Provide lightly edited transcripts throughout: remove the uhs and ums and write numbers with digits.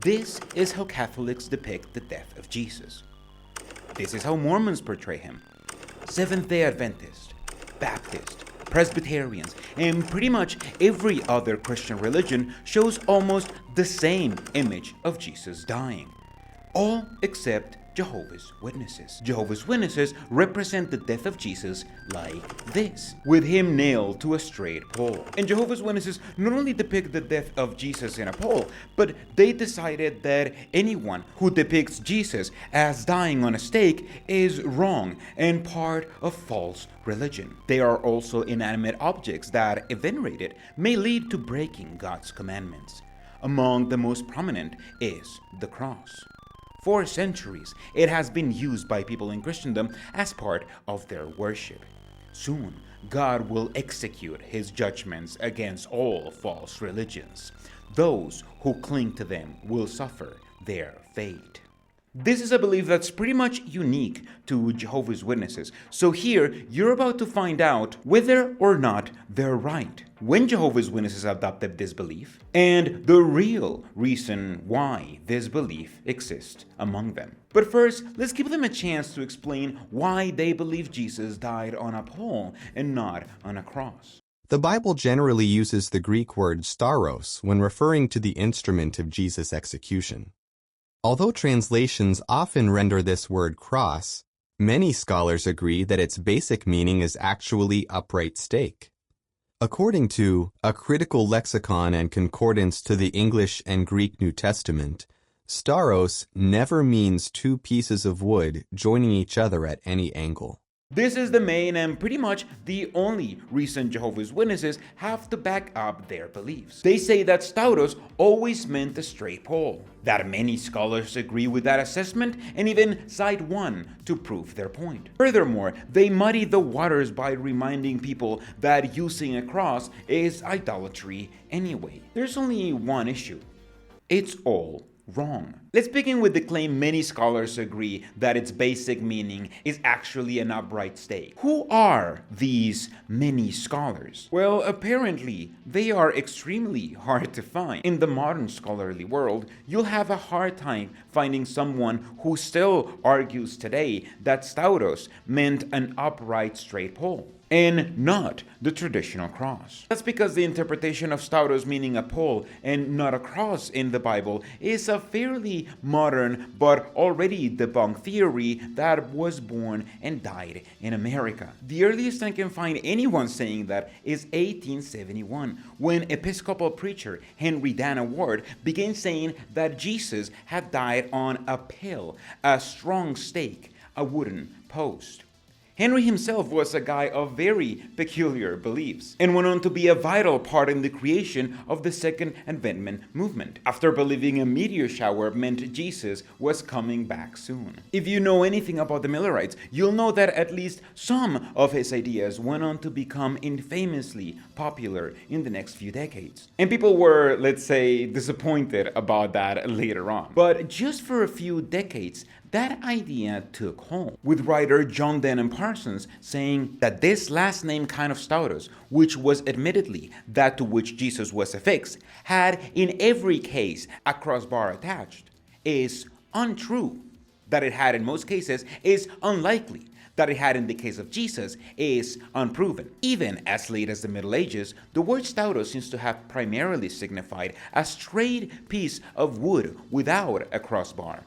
This is how Catholics depict the death of Jesus. This is how Mormons portray him. Seventh-day Adventist, Baptist, Presbyterians, and pretty much every other Christian religion shows almost the same image of Jesus dying. All except Jehovah's Witnesses. Jehovah's Witnesses represent the death of Jesus like this, with him nailed to a straight pole. And Jehovah's Witnesses not only depict the death of Jesus in a pole, but they decided that anyone who depicts Jesus as dying on a stake is wrong and part of false religion. They are also inanimate objects that, if venerated, may lead to breaking God's commandments. Among the most prominent is the cross. For centuries, it has been used by people in Christendom as part of their worship. Soon, God will execute his judgments against all false religions. Those who cling to them will suffer their fate. This is a belief that's pretty much unique to Jehovah's Witnesses. So here, you're about to find out whether or not they're right, when Jehovah's Witnesses adopted this belief, and the real reason why this belief exists among them. But first, let's give them a chance to explain why they believe Jesus died on a pole and not on a cross. The Bible generally uses the Greek word stauros when referring to the instrument of Jesus' execution. Although translations often render this word cross, many scholars agree that its basic meaning is actually upright stake. According to A Critical Lexicon and Concordance to the English and Greek New Testament, stauros never means two pieces of wood joining each other at any angle. This is the main and pretty much the only reason Jehovah's Witnesses have to back up their beliefs. They say that stauros always meant a straight pole, that many scholars agree with that assessment and even cite one to prove their point. Furthermore, they muddy the waters by reminding people that using a cross is idolatry anyway. There's only one issue. It's all wrong. Let's begin with the claim many scholars agree that its basic meaning is actually an upright stake. Who are these many scholars? Well, apparently, they are extremely hard to find. In the modern scholarly world, you'll have a hard time finding someone who still argues today that stauros meant an upright straight pole and not the traditional cross. That's because the interpretation of stauros meaning a pole and not a cross in the Bible is a fairly modern but already debunked theory that was born and died in America. The earliest I can find anyone saying that is 1871, when Episcopal preacher Henry Dana Ward began saying that Jesus had died on a pail, a strong stake, a wooden post. Henry himself was a guy of very peculiar beliefs and went on to be a vital part in the creation of the Second Advent movement, after believing a meteor shower meant Jesus was coming back soon. If you know anything about the Millerites, you'll know that at least some of his ideas went on to become infamously popular in the next few decades. And people were, let's say, disappointed about that later on. But just for a few decades, that idea took hold, with writer John Denham Parsons saying that this last name kind of stauros, which was admittedly that to which Jesus was affixed, had in every case a crossbar attached, is untrue. That it had in most cases is unlikely. That it had in the case of Jesus is unproven. Even as late as the Middle Ages, the word stauros seems to have primarily signified a straight piece of wood without a crossbar.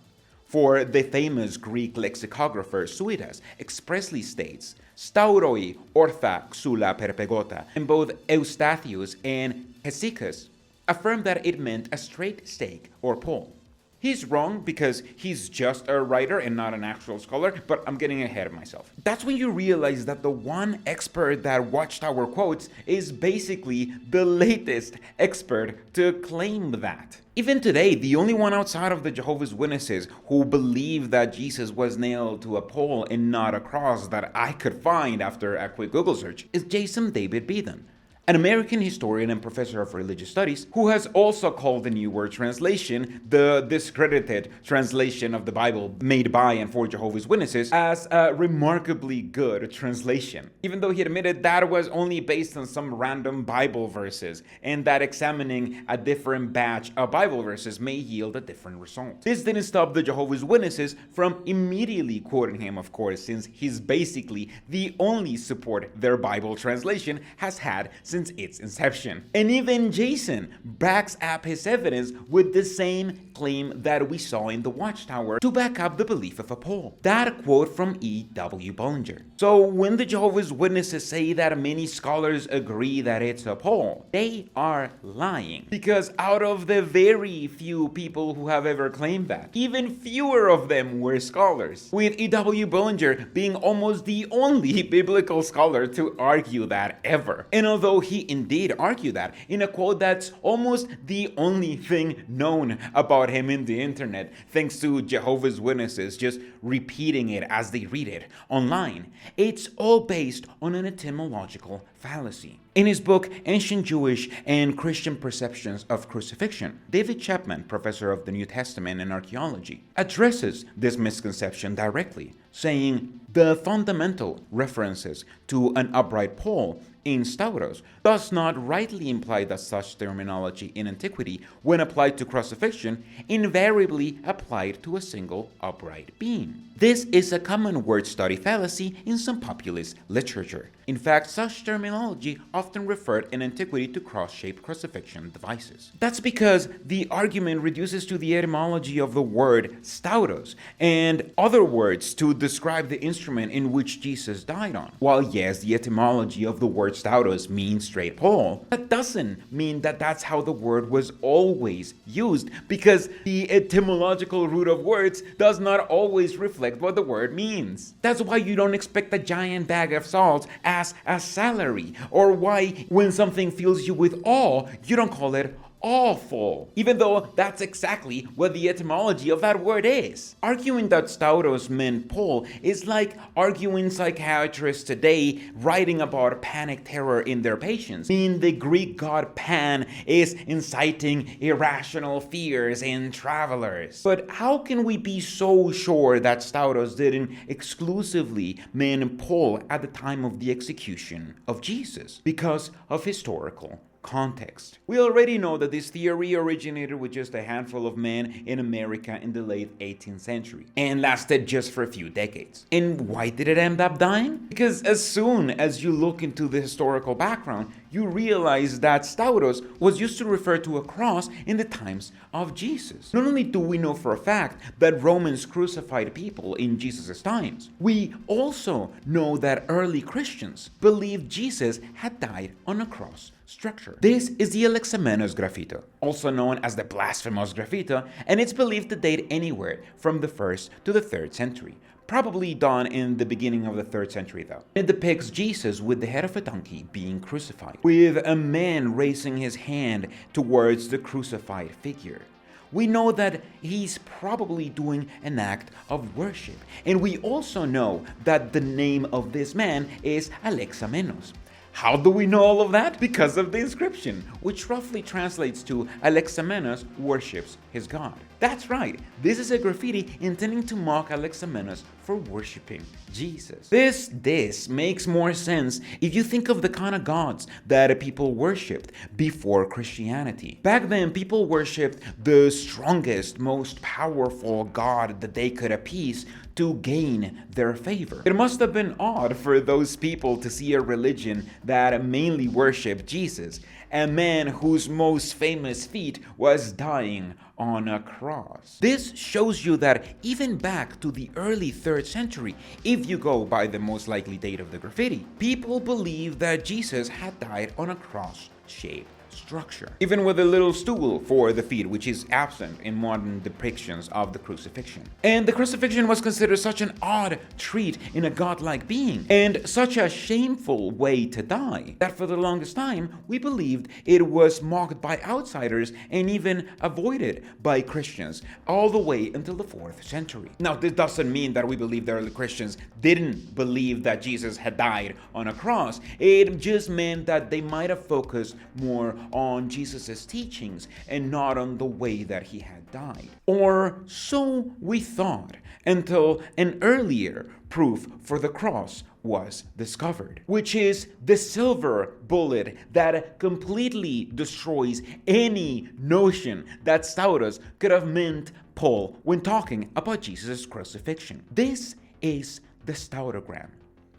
For the famous Greek lexicographer Suidas expressly states, stauroi ortha xula perpegota, and both Eustathius and Hesychus affirm that it meant a straight stake or pole. He's wrong because he's just a writer and not an actual scholar, but I'm getting ahead of myself. That's when you realize that the one expert that Watchtower quotes is basically the latest expert to claim that. Even today, the only one outside of the Jehovah's Witnesses who believe that Jesus was nailed to a pole and not a cross that I could find after a quick Google search is Jason David Beaton, An American historian and professor of religious studies, who has also called the New Word Translation the discredited translation of the Bible made by and for Jehovah's Witnesses, as a remarkably good translation, even though he admitted that was only based on some random Bible verses, and that examining a different batch of Bible verses may yield a different result. This didn't stop the Jehovah's Witnesses from immediately quoting him, of course, since he's basically the only support their Bible translation has had since its inception. And even Jason backs up his evidence with the same claim that we saw in the Watchtower to back up the belief of a Paul. That quote from E.W. Bullinger. So when the Jehovah's Witnesses say that many scholars agree that it's a Paul, they are lying. Because out of the very few people who have ever claimed that, even fewer of them were scholars, with E.W. Bullinger being almost the only biblical scholar to argue that ever. And although he indeed argued that in a quote that's almost the only thing known about him in the internet, thanks to Jehovah's Witnesses just repeating it as they read it online, it's all based on an etymological fallacy. In his book, Ancient Jewish and Christian Perceptions of Crucifixion, David Chapman, professor of the New Testament and archaeology, addresses this misconception directly, saying the fundamental references to an upright pole in Stauros does not rightly imply that such terminology in antiquity, when applied to crucifixion, invariably applied to a single upright being. This is a common word study fallacy in some populist literature. In fact, such terminology often referred in antiquity to cross-shaped crucifixion devices. That's because the argument reduces to the etymology of the word stauros and other words to describe the instrument in which Jesus died on. While yes, the etymology of the word stauros means straight pole, that doesn't mean that that's how the word was always used, because the etymological root of words does not always reflect what the word means. That's why you don't expect a giant bag of salt as a salary, or why when something fills you with awe, you don't call it awful, even though that's exactly what the etymology of that word is. Arguing that stauros meant pole is like arguing psychiatrists today writing about panic terror in their patients, meaning the Greek god Pan is inciting irrational fears in travelers. But how can we be so sure that stauros didn't exclusively mean pole at the time of the execution of Jesus? Because of historical context. We already know that this theory originated with just a handful of men in America in the late 18th century and lasted just for a few decades. And why did it end up dying? Because as soon as you look into the historical background, you realize that stauros was used to refer to a cross in the times of Jesus. Not only do we know for a fact that Romans crucified people in Jesus' times, we also know that early Christians believed Jesus had died on a cross structure. This is the Alexamenos graffito, also known as the blasphemous graffito, and it's believed to date anywhere from the 1st to the 3rd century. Probably done in the beginning of the 3rd century though. It depicts Jesus with the head of a donkey being crucified, with a man raising his hand towards the crucified figure. We know that he's probably doing an act of worship, and we also know that the name of this man is Alexamenos. How do we know all of that? Because of the inscription, which roughly translates to Alexamenos worships his god. That's right, this is a graffiti intending to mock Alexamenos for worshipping Jesus. This makes more sense if you think of the kind of gods that people worshipped before Christianity. Back then, people worshipped the strongest, most powerful god that they could appease to gain their favor. It must have been odd for those people to see a religion that mainly worshipped Jesus, a man whose most famous feat was dying on a cross. This shows you that even back to the early 3rd century, if you go by the most likely date of the graffiti, people believed that Jesus had died on a cross-shaped structure, even with a little stool for the feet, which is absent in modern depictions of the crucifixion. And the crucifixion was considered such an odd treat in a godlike being, and such a shameful way to die, that for the longest time we believed it was mocked by outsiders and even avoided by Christians, all the way until the 4th century. Now, this doesn't mean that we believe the early Christians didn't believe that Jesus had died on a cross. It just meant that they might have focused more on Jesus' teachings and not on the way that he had died. Or so we thought, until an earlier proof for the cross was discovered, which is the silver bullet that completely destroys any notion that Staudos could have meant Paul when talking about Jesus' crucifixion. This is the Staudogram,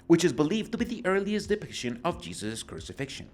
which is believed to be the earliest depiction of Jesus' crucifixion.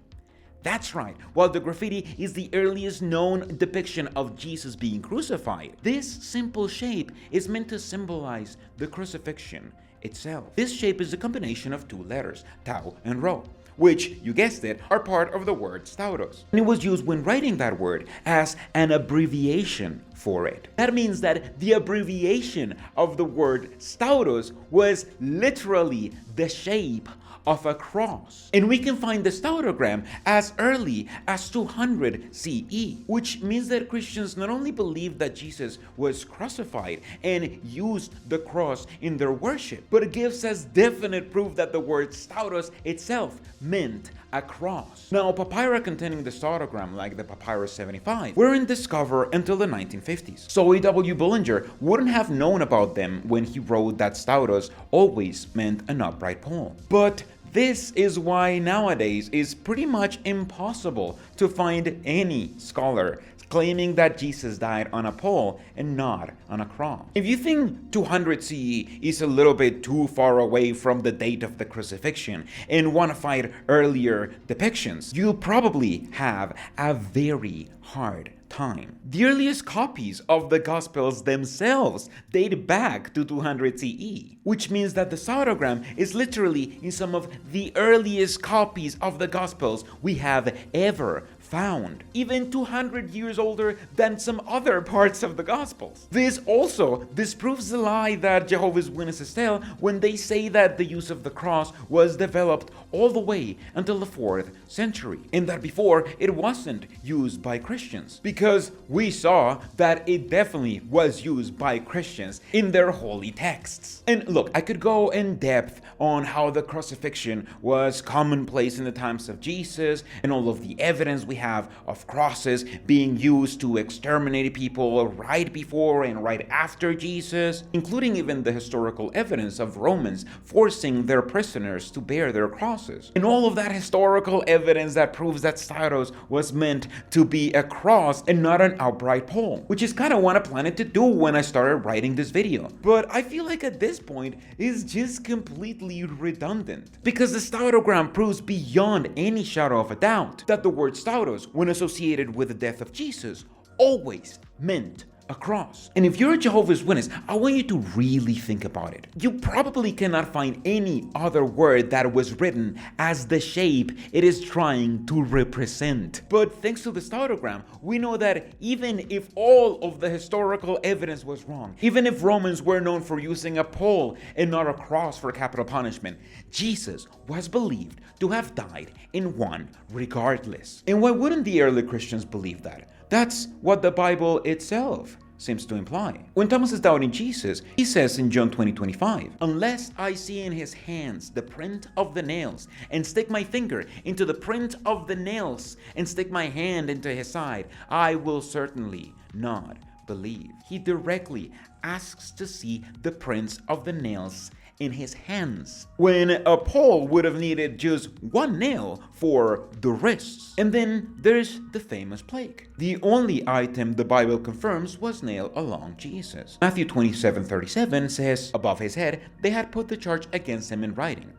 That's right, while the graffiti is the earliest known depiction of Jesus being crucified, this simple shape is meant to symbolize the crucifixion itself. This shape is a combination of two letters, tau and rho, which, you guessed it, are part of the word Staudos. And it was used when writing that word as an abbreviation for it. That means that the abbreviation of the word Staudos was literally the shape of a cross. And we can find the Staudogram as early as 200 CE, which means that Christians not only believed that Jesus was crucified and used the cross in their worship, but it gives us definite proof that the word Staudos itself meant a cross. Now, papyri containing the Staudogram, like the Papyrus 75, weren't discovered until the 1950s. So A.W. Bullinger wouldn't have known about them when he wrote that Staudos always meant an upright pole. But this is why nowadays it's pretty much impossible to find any scholar claiming that Jesus died on a pole and not on a cross. If you think 200 CE is a little bit too far away from the date of the crucifixion and want to find earlier depictions, you'll probably have a very hard time. The earliest copies of the Gospels themselves date back to 200 CE, which means that the Staudogram is literally in some of the earliest copies of the Gospels we have ever found, even 200 years older than some other parts of the Gospels. This also disproves the lie that Jehovah's Witnesses tell when they say that the use of the cross was developed all the way until the 4th century, and that before it wasn't used by Christians, because we saw that it definitely was used by Christians in their holy texts. And look, I could go in depth on how the crucifixion was commonplace in the times of Jesus and all of the evidence we have of crosses being used to exterminate people right before and right after Jesus, including even the historical evidence of Romans forcing their prisoners to bear their crosses. And all of that historical evidence that proves that Staudos was meant to be a cross and not an upright pole, which is kind of what I planned to do when I started writing this video. But I feel like at this point it's just completely redundant, because the Staudogram proves beyond any shadow of a doubt that the word Staudos, when associated with the death of Jesus, always meant a cross. And if you're a Jehovah's Witness, I want you to really think about it. You probably cannot find any other word that was written as the shape it is trying to represent. But thanks to the Staudogram, we know that even if all of the historical evidence was wrong, even if Romans were known for using a pole and not a cross for capital punishment, Jesus was believed to have died in one regardless. And why wouldn't the early Christians believe that? That's what the Bible itself seems to imply. When Thomas is doubting Jesus, he says in John 20:25, "Unless I see in his hands the print of the nails, and stick my finger into the print of the nails, and stick my hand into his side, I will certainly not believe." He directly asks to see the prints of the nails in his hands, when a pole would have needed just one nail for the wrists. And then there's the famous plague. The only item the Bible confirms was nailed along Jesus. Matthew 27:37 says, above his head they had put the charge against him in writing,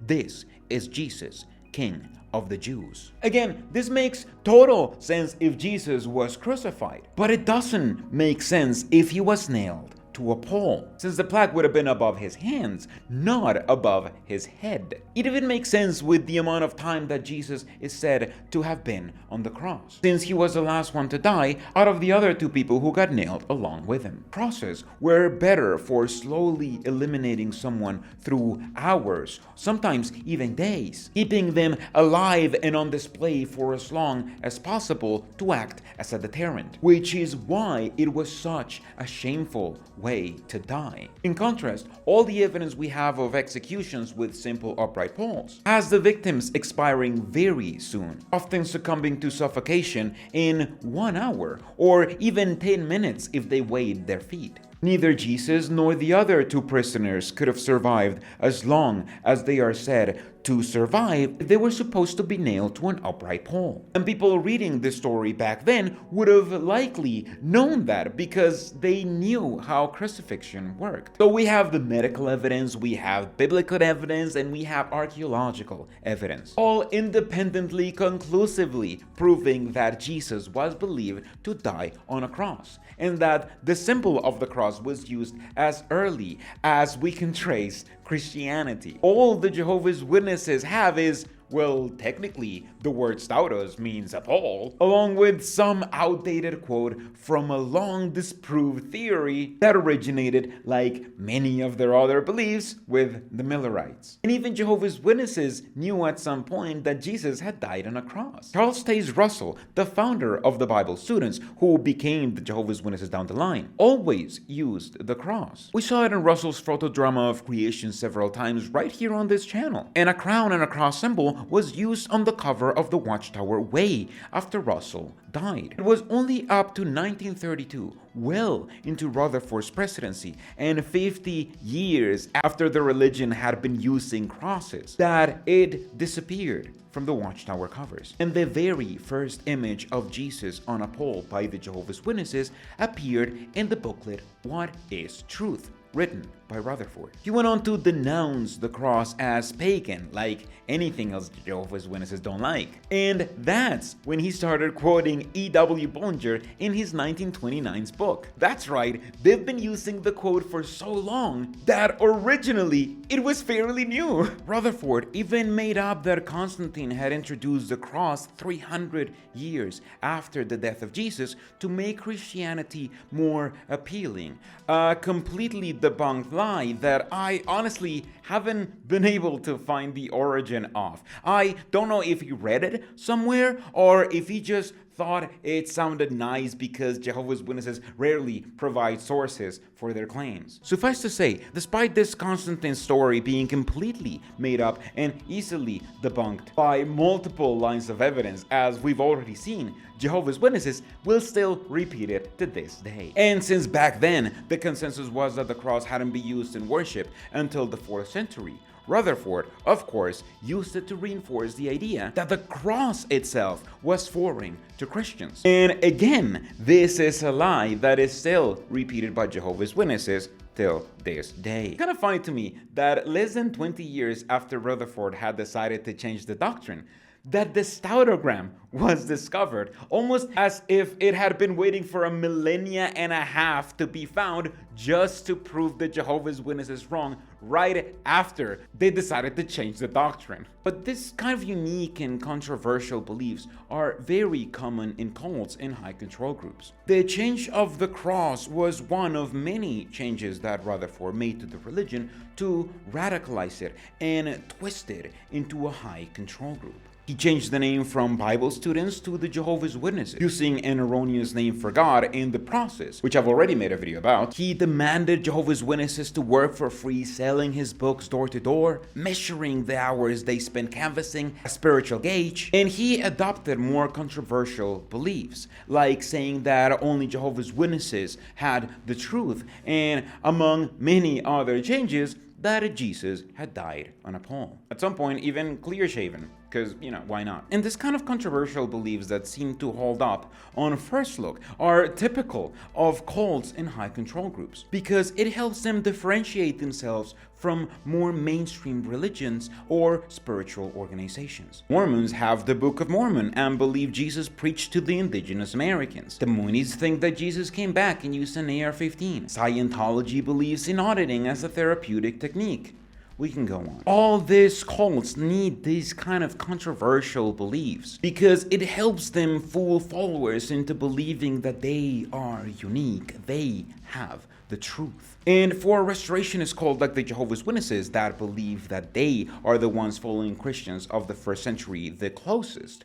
"This is Jesus, King of the Jews." Again, this makes total sense if Jesus was crucified, but it doesn't make sense if he was nailed to a pole, since the plaque would have been above his hands, not above his head. It even makes sense with the amount of time that Jesus is said to have been on the cross, since he was the last one to die out of the other two people who got nailed along with him. Crosses were better for slowly eliminating someone through hours, sometimes even days, keeping them alive and on display for as long as possible to act as a deterrent, which is why it was such a shameful way to die. In contrast, all the evidence we have of executions with simple upright poles has the victims expiring very soon, often succumbing to suffocation in 1 hour or even 10 minutes if they weighed their feet. Neither Jesus nor the other two prisoners could have survived as long as they are said to survive if they were supposed to be nailed to an upright pole. And people reading this story back then would have likely known that because they knew how crucifixion worked. So we have the medical evidence, we have biblical evidence, and we have archaeological evidence, all independently, conclusively proving that Jesus was believed to die on a cross, and that the symbol of the cross was used as early as we can trace Christianity. All the Jehovah's Witnesses have is, well, technically, the word staudos means a pole, along with some outdated quote from a long disproved theory that originated, like many of their other beliefs, with the Millerites. And even Jehovah's Witnesses knew at some point that Jesus had died on a cross. Charles Taze Russell, the founder of the Bible Students, who became the Jehovah's Witnesses down the line, always used the cross. We saw it in Russell's photodrama of creation several times right here on this channel. And a crown and a cross symbol was used on the cover of the Watchtower way after Russell died. It was only up to 1932, well into Rutherford's presidency, and 50 years after the religion had been using crosses, that it disappeared from the Watchtower covers. And the very first image of Jesus on a pole by the Jehovah's Witnesses appeared in the booklet What is Truth?, written by Rutherford. He went on to denounce the cross as pagan, like anything else Jehovah's Witnesses don't like. And that's when he started quoting E.W. Bullinger in his 1929's book. That's right, they've been using the quote for so long that originally it was fairly new. Rutherford even made up that Constantine had introduced the cross 300 years after the death of Jesus to make Christianity more appealing. A completely debunked lie that I honestly haven't been able to find the origin of. I don't know if he read it somewhere or if he just thought it sounded nice because Jehovah's Witnesses rarely provide sources for their claims. Suffice to say, despite this Constantine story being completely made up and easily debunked by multiple lines of evidence, as we've already seen, Jehovah's Witnesses will still repeat it to this day. And since back then, the consensus was that the cross hadn't been used in worship until the 4th century, Rutherford, of course, used it to reinforce the idea that the cross itself was foreign to Christians. And again, this is a lie that is still repeated by Jehovah's Witnesses till this day. Kind of funny to me that less than 20 years after Rutherford had decided to change the doctrine, that the staudogram was discovered, almost as if it had been waiting for a millennia and a half to be found just to prove the Jehovah's Witnesses wrong right after they decided to change the doctrine. But this kind of unique and controversial beliefs are very common in cults and high control groups. The change of the cross was one of many changes that Rutherford made to the religion to radicalize it and twist it into a high control group. He changed the name from Bible Students to the Jehovah's Witnesses, using an erroneous name for God in the process, which I've already made a video about. He demanded Jehovah's Witnesses to work for free, selling his books door to door, measuring the hours they spent canvassing a spiritual gauge, and he adopted more controversial beliefs, like saying that only Jehovah's Witnesses had the truth, and among many other changes, that Jesus had died on a pole. At some point, even clear-shaven. because, why not? And this kind of controversial beliefs that seem to hold up on first look are typical of cults and high control groups, because it helps them differentiate themselves from more mainstream religions or spiritual organizations. Mormons have the Book of Mormon and believe Jesus preached to the indigenous Americans. The Moonies think that Jesus came back and used an AR-15. Scientology believes in auditing as a therapeutic technique. We can go on. All these cults need these kind of controversial beliefs because it helps them fool followers into believing that they are unique, they have the truth. And for restorationist cults like the Jehovah's Witnesses that believe that they are the ones following Christians of the first century the closest,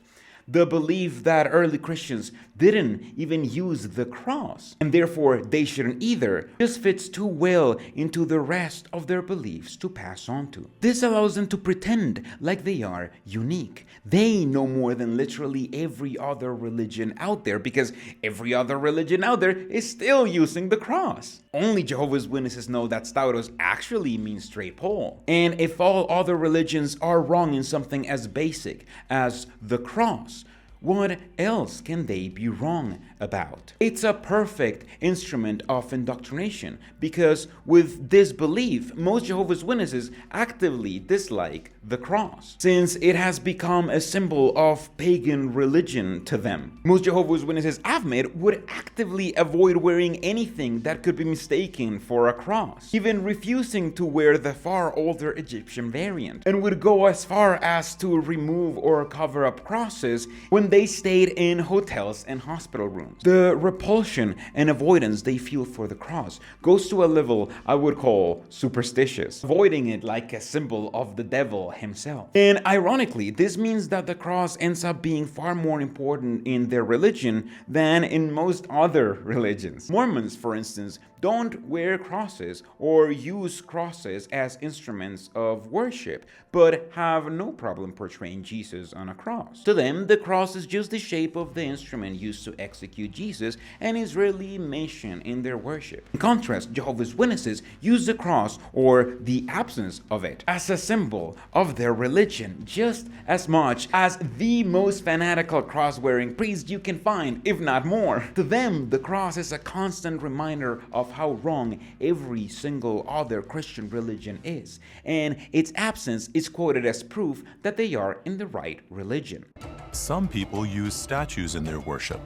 the belief that early Christians didn't even use the cross, and therefore they shouldn't either, just fits too well into the rest of their beliefs to pass on to. This allows them to pretend like they are unique. They know more than literally every other religion out there, because every other religion out there is still using the cross. Only Jehovah's Witnesses know that Staudos actually means straight pole. And if all other religions are wrong in something as basic as the cross, what else can they be wrong about? It's a perfect instrument of indoctrination, because with this belief, most Jehovah's Witnesses actively dislike the cross, since it has become a symbol of pagan religion to them. Most Jehovah's Witnesses I've met would actively avoid wearing anything that could be mistaken for a cross, even refusing to wear the far older Egyptian variant, and would go as far as to remove or cover up crosses when they stayed in hotels and hospital rooms. The repulsion and avoidance they feel for the cross goes to a level I would call superstitious, avoiding it like a symbol of the devil himself. And ironically, this means that the cross ends up being far more important in their religion than in most other religions. Mormons, for instance, don't wear crosses or use crosses as instruments of worship, but have no problem portraying Jesus on a cross. To them, the cross is just the shape of the instrument used to execute Jesus and is rarely mentioned in their worship. In contrast, Jehovah's Witnesses use the cross, or the absence of it, as a symbol of their religion, just as much as the most fanatical cross-wearing priest you can find, if not more. To them, the cross is a constant reminder of how wrong every single other Christian religion is, and its absence is quoted as proof that they are in the right religion. Some people use statues in their worship.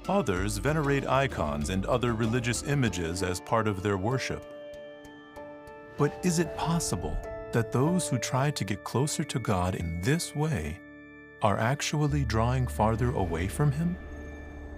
Others venerate icons and other religious images as part of their worship. But is it possible that those who try to get closer to God in this way are actually drawing farther away from Him?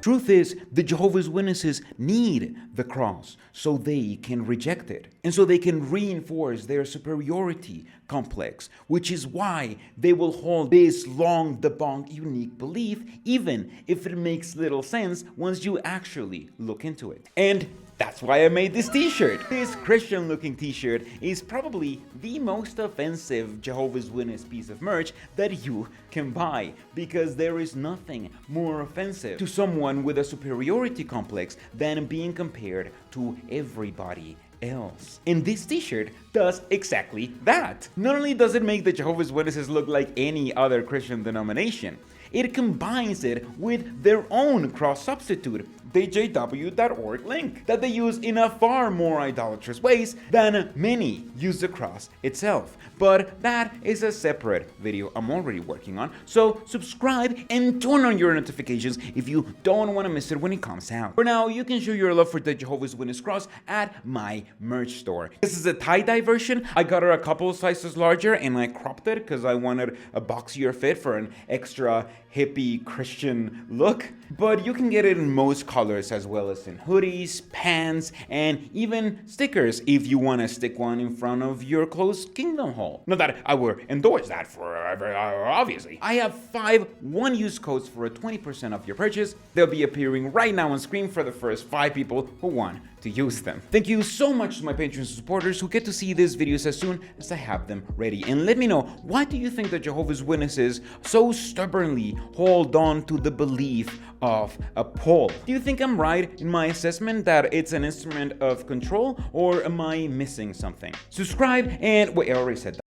Truth is, the Jehovah's Witnesses need the cross so they can reject it, and so they can reinforce their superiority complex, which is why they will hold this long debunked unique belief, even if it makes little sense once you actually look into it. And that's why I made this t-shirt. This Christian looking t-shirt is probably the most offensive Jehovah's Witness piece of merch that you can buy, because there is nothing more offensive to someone with a superiority complex than being compared to everybody else. And this t-shirt does exactly that. Not only does it make the Jehovah's Witnesses look like any other Christian denomination, it combines it with their own cross substitute, the jw.org link, that they use in a far more idolatrous ways than many use the cross itself. But that is a separate video I'm already working on, so subscribe and turn on your notifications if you don't want to miss it when it comes out. For now, you can show your love for the Jehovah's Witness cross at my merch store. This is a tie-dye version. I got her a couple sizes larger and I cropped it because I wanted a boxier fit for an extra hippie Christian look. But you can get it in most colors, as well as in hoodies, pants, and even stickers if you want to stick one in front of your closed kingdom hall. Not that I would endorse that forever, obviously. I have 5 one-use codes for a 20% off your purchase. They'll be appearing right now on screen for the first 5 people who want to use them. Thank you so much to my patrons and supporters who get to see these videos as soon as I have them ready. And let me know, why do you think the Jehovah's Witnesses so stubbornly hold on to the belief of a pole? Do you think I'm right in my assessment that it's an instrument of control, or am I missing something? Subscribe and wait, I already said that.